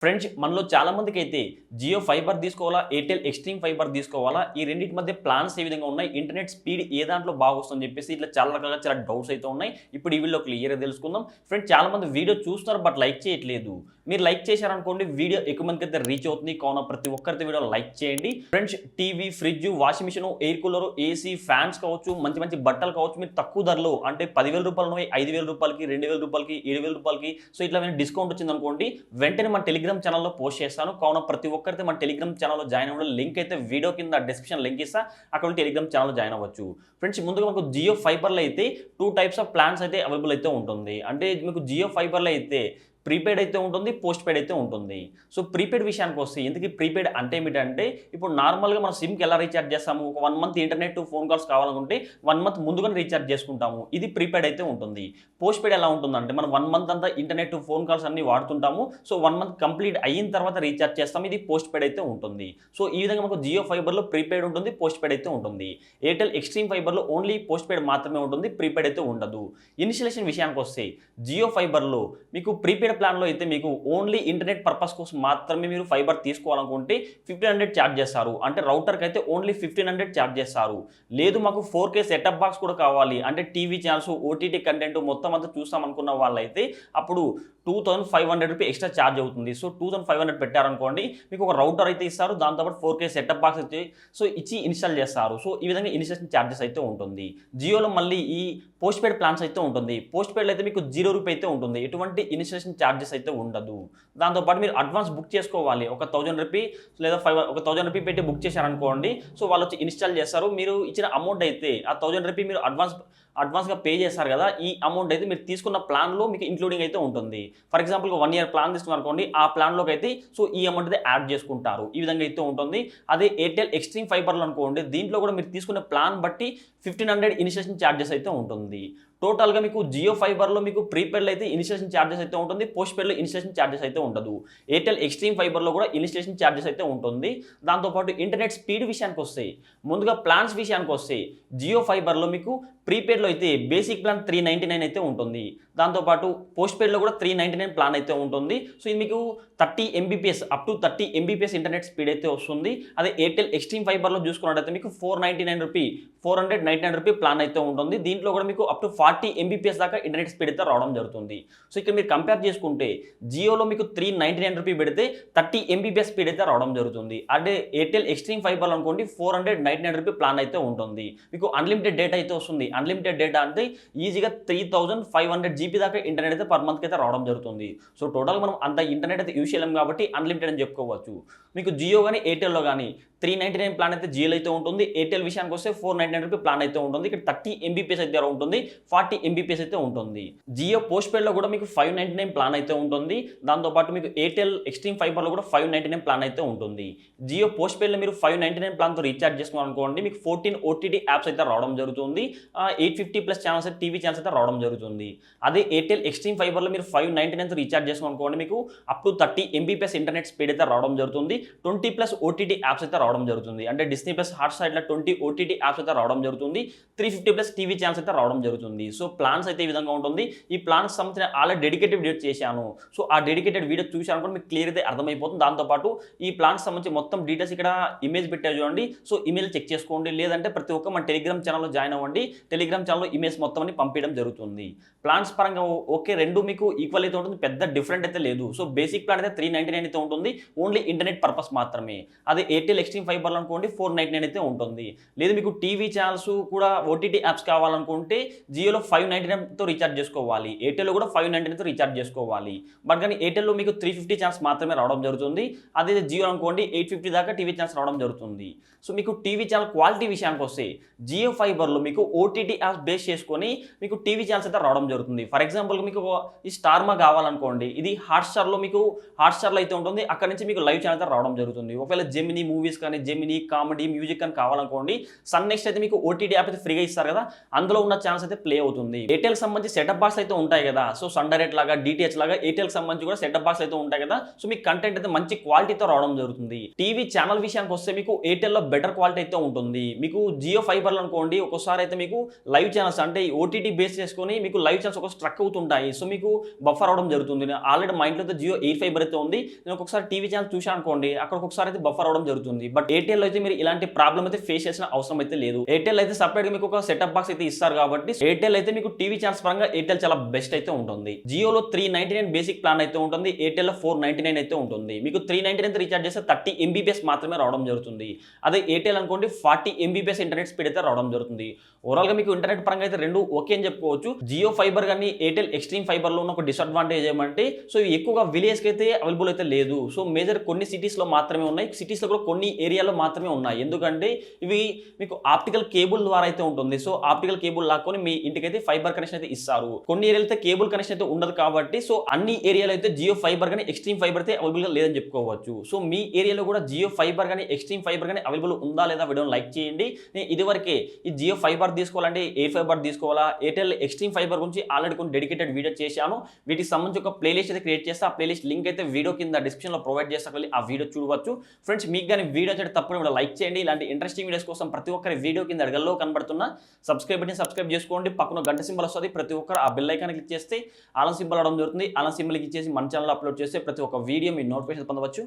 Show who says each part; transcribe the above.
Speaker 1: Friends మనలో చాలా మందికైతే Jio fibre తీసుకోవాలా, ఎయిర్టెల్ ఎక్స్ట్రీమ్ ఫైబర్ తీసుకోవాలా, ఈ రెండింటి మధ్య ప్లాన్స్ ఏ విధంగా ఉన్నాయి, ఇంటర్నెట్ స్పీడ్ ఏ దాంట్లో బాగొస్తుందని చెప్పేసి ఇట్లా చాలా రకాలుగా చాలా డౌట్స్ అయితే ఉన్నాయి. ఇప్పుడు ఈ వీడియోలో క్లియర్గా తెలుసుకుందాం. ఫ్రెండ్స్ చాలా మంది వీడియో చూస్తున్నారు బట్ లైక్ చేయట్లేదు. మీరు లైక్ చేశారనుకోండి వీడియో ఎక్కువ మందికి అయితే రీచ్ అవుతుంది. కావున ప్రతి ఒక్కరితో వీడియో లైక్ చేయండి. Friends TV, fridge, washing machine, air cooler, AC, fans కావచ్చు, మంచి మంచి బట్టలు కావచ్చు, మీరు తక్కువ ధరలో అంటే 10,000 రూపాయలు 5,000 రూపాయలకి, 2,000 రూపాయలకి, 7,000 రూపాయలకి సో ఇట్లా డిస్కౌంట్ వచ్చింది అనుకోండి, వెంటనే మన టెలిగ్రామ్ ఛానల్లో పోస్ట్ చేస్తాను. కావున ప్రతి ఒక్కరితో మన టెలిగ్రామ్ ఛానల్లో జాయిన్ అవ్వడం లింక్ అయితే వీడియో కింద డిస్క్రిప్షన్ లింక్ ఇస్తా, అక్కడ టెలిగ్రామ్ ఛానల్ జాయిన్ అవ్వచ్చు. ఫ్రెండ్స్ ముందుగా మనకు జియో ఫైబర్లో అయితే 2 టైప్స్ ఆఫ్ ప్లాన్స్ అయితే అవైలబుల్ అయితే ఉంటుంది. అంటే మీకు జియో ఫైబర్లో అయితే ప్రీపెయిడ్ అయితే ఉంటుంది, పోస్ట్ పెయిడ్ అయితే ఉంటుంది. సో ప్రీపెయిడ్ విషయానికి వస్తే ఎందుకు ప్రీపెయిడ్ అంటే ఏమిటంటే, ఇప్పుడు నార్మల్గా మనం సిమ్కి ఎలా రీఛార్జ్ చేస్తాము, ఒక 1 మంత్ ఇంటర్నెట్ ఫోన్ కాల్స్ కావాలనుకుంటే 1 మంత్ ముందుగానే రీఛార్జ్ చేసుకుంటాము. ఇది ప్రీపెయిడ్ అయితే ఉంటుంది. పోస్ట్ పెయిడ్ ఎలా ఉంటుందంటే మనం 1 మంత్ అంతా ఇంటర్నెట్ ఫోన్ కాల్స్ అన్ని వాడుతుంటాము. సో 1 మంత్ కంప్లీట్ అయిన తర్వాత రీఛార్జ్ చేస్తాము. ఇది పోస్ట్ పెయిడ్ అయితే ఉంటుంది. సో ఈ విధంగా మనకు జియో ఫైబర్లో ప్రీపెయిడ్ ఉంటుంది, పోస్ట్ పెయిడ్ అయితే ఉంటుంది. ఎయిర్టెల్ ఎక్స్ట్రీమ్ ఫైబర్లో ఓన్లీ పోస్ట్ పెయిడ్ మాత్రమే ఉంటుంది, ప్రీపెయిడ్ అయితే ఉండదు. ఇనిషియలేషన్ విషయానికి వస్తే జియో ఫైబర్లో మీకు ప్రీపెయిడ్ ప్లాన్లో అయితే మీకు ఓన్లీ ఇంటర్నెట్ పర్పస్ కోసం మాత్రమే మీరు ఫైబర్ తీసుకోవాలనుకుంటే 1,500 ఛార్జ్ చేస్తారు. అంటే రౌటర్కి అయితే ఓన్లీ 1,500 ఛార్జ్ చేస్తారు. లేదు మాకు 4K సెటప్ బాక్స్ కూడా కావాలి అంటే టీవీ ఛానల్స్, ఓటీటీ కంటెంట్ మొత్తం అంతా చూస్తాం అనుకున్న వాళ్ళైతే అప్పుడు 2,500 రూపీ ఎక్స్ట్రా ఛార్జ్ అవుతుంది. సో 2,500 పెట్టారనుకోండి, మీకు ఒక రౌటర్ అయితే ఇస్తారు, దాంతోపాటు 4K సెటప్ బాక్స్ అయితే సో ఇచ్చి ఇన్స్టాల్ చేస్తారు. సో ఈ విధంగా ఇన్స్టాలేషన్ ఛార్జెస్ అయితే ఉంటుంది. జియోలో మళ్ళీ ఈ పోస్ట్ పెయిడ్ ప్లాన్స్ అయితే ఉంటుంది. పోస్ట్ పెయిడ్లో అయితే మీకు 0 రూపీ అయితే ఉంటుంది, ఎటువంటి ఇన్స్టాలేషన్ ఛార్జెస్ అయితే ఉండదు. దాంతోపాటు మీరు అడ్వాన్స్ బుక్ చేసుకోవాలి. ఒక 1,000 రూపీ లేదా 1,000 రూపీ పెట్టి బుక్ చేశారనుకోండి, సో వాళ్ళు వచ్చి ఇన్స్టాల్ చేస్తారు. మీరు ఇచ్చిన అమౌంట్ అయితే ఆ 1,000 రూపీ మీరు అడ్వాన్స్గా పే చేస్తారు కదా, ఈ అమౌంట్ అయితే మీరు తీసుకున్న ప్లాన్లో మీకు ఇంక్లూడింగ్ అయితే ఉంటుంది. ఫర్ ఎగ్జాంపుల్ 1 ఇయర్ ప్లాన్ తీసుకున్నారనుకోండి, ఆ ప్లాన్లోకి అయితే సో ఈ అమౌంట్ అయితే యాడ్ చేసుకుంటారు. ఈ విధంగా అయితే ఉంటుంది. అదే ఎయిర్టెల్ ఎక్స్ట్రీమ్ ఫైబర్లో అనుకోండి, దీంట్లో కూడా మీరు తీసుకునే ప్లాన్ బట్టి 1,500 ఇనిషియేషన్ ఛార్జెస్ అయితే ఉంటుంది. టోటల్గా మీకు జియో ఫైబర్లో మీకు ప్రీపెయిడ్లో అయితే ఇనిషియేషన్ ఛార్జెస్ అయితే ఉంటుంది, పోస్ట్ పెయిడ్లో ఇనిషియేషన్ ఛార్జెస్ అయితే ఉండదు. ఎయిర్టెల్ ఎక్స్ట్రీమ్ ఫైబర్లో కూడా ఇనిషియేషన్ ఛార్జెస్ అయితే ఉంటుంది. దాంతోపాటు ఇంటర్నెట్ స్పీడ్ విషయానికి వస్తే, ముందుగా ప్లాన్స్ విషయానికి వస్తే జియో ఫైబర్లో మీకు ప్రీపెయిడ్లో అయితే బేసిక్ ప్లాన్ 399 అయితే ఉంటుంది. దాంతోపాటు పోస్ట్ పెయిడ్లో కూడా 399 ప్లాన్ అయితే ఉంటుంది. సో ఇది మీకు 30 MBPS up to 30 MBPS internet speed అయితే వస్తుంది. అదే ఎయిర్టెల్ ఎక్స్ట్రీమ్ ఫైబర్లో చూసుకున్నట్టయితే మీకు 499 రూపీ ప్లాన్ అయితే ఉంటుంది. దీంట్లో కూడా మీకు అప్ టు 40 MBPS దాకా ఇంటర్నెట్ స్పీడ్ అయితే రావడం జరుగుతుంది. సో ఇక్కడ మీరు కంపేర్ చేసుకుంటే జియోలో మీకు 399 రూపీ పెడితే 30 MBPS స్పీడ్ అయితే రావడం జరుగుతుంది. అదే ఎయిర్టెల్ ఎక్స్ట్రీమ్ ఫైబర్లో అనుకోండి 499 రూపీ ప్లాన్ అయితే ఉంటుంది. మీకు అన్లిమిటెడ్ డేటా అయితే వస్తుంది. అన్లిమిటెడ్ డేటా అంటే ఈజీగా 3,500 GB దాకా ఇంటర్నెట్ అయితే పర్ మంత్కి అయితే రావడం జరుగుతుంది. సో టోటల్గా మనం అంత ఇంటర్నెట్ అయితే యూజ్ చేయలేం కాబట్టి అన్లిమిటెడ్ అని చెప్పుకోవచ్చు. మీకు జియో కానీ ఎయిర్టెల్లో కానీ 399 ప్లాన్ అయితే జియోలో అయితే ఉంటుంది. ఎయిర్టెల్ విషయానికి వస్తే 499 రూపీ ప్లాన్ అయితే ఉంటుంది. ఇక్కడ 30 MBPS అయితే ఉంటుంది, 40 MBPS అయితే ఉంటుంది. జియో పోస్ట్ పెయిడ్లో కూడా మీకు 599 ప్లాన్ అయితే ఉంటుంది. దాంతోపాటు మీకు ఎయిర్టెల్ ఎక్స్ట్రీమ్ ఫైబర్లో కూడా 599 ప్లాన్ అయితే ఉంటుంది. జియో పోస్ట్ పెయిడ్లో మీరు 599 ప్లాన్తో రీఛార్జ్ చేసుకోవాలనుకోండి, మీకు 14 OTT యాప్స్ అయితే రావడం జరుగుతుంది. 850+ ఛానల్స్ అయితే టీవీ ఛానల్స్ అయితే రావడం జరుగుతుంది. అదే ఎయిర్టెల్ ఎక్స్ట్రీమ్ ఫైబర్లో మీరు 599తో రీఛార్జ్ చేసుకోవాలనుకోండి, మీకు up to 30 MBPS internet speed అయితే రావడం జరుగుతుంది. 20+ OTT యాప్స్ అయితే రావడం జరుగుతుంది. అంటే డిస్నీ ప్లస్, హాట్స్టార్ ఇట్లా 20 OTT యాప్స్ అయితే రావడం జరుగుతుంది. 350+ టీవీ ఛానల్స్ అయితే రావడం జరుగుతుంది. సో ప్లాన్స్ అయితే ఈ విధంగా ఉంటుంది. ఈ ప్లాన్స్ సంబంధించిన ఆల్రెడీ డెడికేటెడ్ వీడియో చేశాను. సో ఆ డెడికేటెడ్ వీడియో చూశాను మీకు క్లియర్ అయితే అర్థమైపోతుంది. దాంతోపాటు ఈ ప్లాన్స్ సంబంధించి మొత్తం డీటెయిల్స్ ఇక్కడ ఇమేజ్ పెట్టారు చూడండి. సో ఇమెయిల్ చెక్ చేసుకోండి, లేదంటే ప్రతి ఒక్క మన టెలిగ్రామ్ ఛానల్లో జాయిన్ అవ్వండి. టెలిగ్రామ్ ఛానల్లో ఇమేజ్ మొత్తం అని పంపించడం జరుగుతుంది. ప్లాన్స్ పరంగా ఓకే, రెండు మీకు ఈక్వల్ అయితే ఉంటుంది, పెద్ద డిఫరెంట్ అయితే లేదు. సో బేసిక్ ప్లాన్ అయితే 399 అయితే ఉంటుంది, ఓన్లీ ఇంటర్నెట్ పర్పస్ మాత్రమే. అదే ఎయిర్టెల్ ఎక్స్ట్రీమ్ ఫైబర్లో అనుకోండి 499 అయితే ఉంటుంది. లేదు మీకు టీవీ ఛానల్స్ కూడా ఓటీటీ యాప్స్ కావాలనుకుంటే జియోలో 599తో రీఛార్జ్ చేసుకోవాలి, ఎయిర్టెల్లో కూడా 599తో రీఛార్జ్ చేసుకోవాలి. బట్ కానీ ఎయిర్టెల్లో మీకు 350 ఛానల్స్ మాత్రమే రావడం జరుగుతుంది. అదే జియో అనుకోండి 850 దాకా టీవీ ఛానల్స్ రావడం జరుగుతుంది. సో మీకు టీవీ ఛానల్ క్వాలిటీ విషయానికి వస్తే జియో ఫైబర్లో మీకు ఓటీటీ యాప్స్ బేస్ చేసుకొని మీకు టీవీ ఛానల్స్ అయితే రావడం జరుగుతుంది. ఫర్ ఎగ్జాంపుల్ మీకు ఈ స్టార్మా కావాలనుకోండి, ఇది హాట్స్టార్లో మీకు హాట్స్టార్లో అయితే ఉంటుంది, అక్కడ నుంచి మీకు లైవ్ ఛానల్ అయితే రావడం జరుగుతుంది. ఒకవేళ జెమినీ మూవీస్ కానీ, జెమినీ కామెడీ, మ్యూజిక్ అని కావాలనుకోండి, సన్ నెక్స్ట్ అయితే మీకు ఓటీటీ యాప్ అయితే ఫ్రీగా ఇస్తారు కదా, అందులో ఉన్న ఛానల్స్ అయితే ప్లే అవుతుంది. ఎయిర్టెల్ సంబంధించి సెటప్ బాక్స్ అయితే ఉంటాయి కదా, సో సన్ డైరెక్ట్ లాగా డిటిహెచ్ లాగా ఎయిర్టెల్ సంబంధించి కూడా సెటప్ బాక్స్ అయితే ఉంటాయి కదా, సో మీకు కంటెంట్ అయితే మంచి క్వాలిటీతో రావడం జరుగుతుంది. టీవీ ఛానల్ విషయానికి వస్తే మీకు ఎయిర్టెల్ లో బెటర్ క్వాలిటీ అయితే ఉంటుంది. మీకు జియో ఫైబర్ లో అనుకోండి ఒక్కోసారి అయితే మీకు లైవ్ ఛానల్స్ అంటే ఓటీటీ బేస్ చేసుకొని మీకు లైవ్ ఛానల్స్ ఒక స్ట్రక్ అవుతుంటాయి, సో మీకు బఫర్ అవడం జరుగుతుంది. ఆల్రెడీ మా ఇంట్లో అయితే జియో ఎయిర్ ఫైబర్ అయితే ఉంది, నేను ఒక్కొక్కసారి టీవీ ఛానల్ చూసాను అనుకోండి అక్కడ ఒక్కొక్కసారి అయితే బఫర్ అవడం జరుగుతుంది. బట్ ఎయిర్టెల్ అయితే మీరు ఇలాంటి ప్రాబ్లం అయితే ఫేస్ చేసిన అవసరం అయితే లేదు. ఎయిర్టెల్ అయితే సపరేట్ గా మీకు ఒక సెటప్ బాక్స్ అయితే ఇస్తారు కాబట్టి ఎయిర్టెల్ అయితే మీకు టీవీ ఛానల్స్ పరంగా ఎయిర్టెల్ చాలా బెస్ట్ అయితే ఉంటుంది. జియోలో 399 బేసిక్ ప్లాన్ అయితే ఉంటుంది, ఎయిర్టెల్ లో 499 అయితే ఉంటుంది. మీకు 399 రీఛార్జ్ చేస్తే 30 MBPS మాత్రమే రావడం జరుగుతుంది. అదే ఎయిర్టెల్ అనుకోండి 40 MBPS ఇంటర్నెట్ స్పీడ్ అయితే రావడం జరుగుతుంది. ఓవరాల్ గా మీకు ఇంటర్నెట్ పరంగా అయితే రెండు ఓకే అని చెప్పుకోవచ్చు. జియో ఫైబర్ కానీ ఎయిర్టెల్ ఎక్స్ట్రీమ్ ఫైబర్ లో ఉన్న ఒక డిసడ్వాంటేజ్ ఏమంటే సో ఇవి ఎక్కువగా విలేజ్ కి అయితే అవైలబుల్ అయితే లేదు. సో మేజర్ కొన్ని సిటీస్ లో మాత్రమే ఉన్నాయి, సిటీస్ లో కూడా కొన్ని ఏరియాలో మాత్రమే ఉన్నాయి. ఎందుకంటే ఇవి మీకు ఆప్టికల్ కేబుల్ ద్వారా అయితే ఉంటుంది. సో ఆప్టికల్ కేబుల్ లాక్కొని మీ ఇంటికి అయితే ఫైబర్ కనెక్షన్ అయితే ఇస్తారు. కొన్ని ఏరియాలో అయితే కేబుల్ కనెక్షన్ అయితే ఉండదు కాబట్టి సో అన్ని ఏరియాలో అయితే జియో ఫైబర్ కానీ ఎక్స్ట్రీమ్ ఫైబర్ అయితే అవైలబుల్ గా లేదని చెప్పుకోవచ్చు. సో మీ ఏరియాలో కూడా జియో ఫైబర్ కానీ ఎక్స్ట్రీమ్ ఫైబర్ కానీ అవైలబుల్ ఉందా లేదా వీడియోని లైక్ చేయండి. నేను ఇదివరకే ఈ జియో ఫైబర్ తీసుకోవాలంటే ఎయిర్ ఫైబర్ తీసుకోవాలా, ఎయిర్టెల్ ఎక్స్ట్రీమ్ ఫైబర్ గురించి ఆల్రెడీ కొన్ని డెడికేటెడ్ వీడియో చేశాను. వీటికి సంబంధించి ఒక ప్లేలిస్ట్ అయితే క్రియేట్ చేస్తే ఆ ప్లేలిస్ట్ లింక్ అయితే వీడియో కింద డిస్క్రిప్షన్ లో ప్రొవైడ్ చేస్తా, వెళ్ళి ఆ వీడియో చూడవచ్చు. ఫ్రెండ్స్ మీకు కానీ వీడియో అంటే తప్పకుండా లైక్ చేయండి. ఇలాంటి ఇంట్రెస్టింగ్ వీడియోస్ కోసం ప్రతి ఒక్కరి వీడియో కింద అడగల్లో కనబడుతున్న సబ్స్క్రైబ్ బటన్ సబ్స్క్రైబ్ చేసుకోండి. పక్కన గంట సింబల్ వస్తుంది, ప్రతి ఒక్కరు ఆ బెల్ ఐకాన్ క్లిక్ చేస్తే ఆల్ సింబల్ అవడం జరుగుతుంది. ఆల్ సింబల్ క్లిక్ చేసి మన ఛానల్ అప్లోడ్ చేస్తే ప్రతి ఒక్క వీడియో మీ నోటిఫికేషన్ పొందవచ్చు.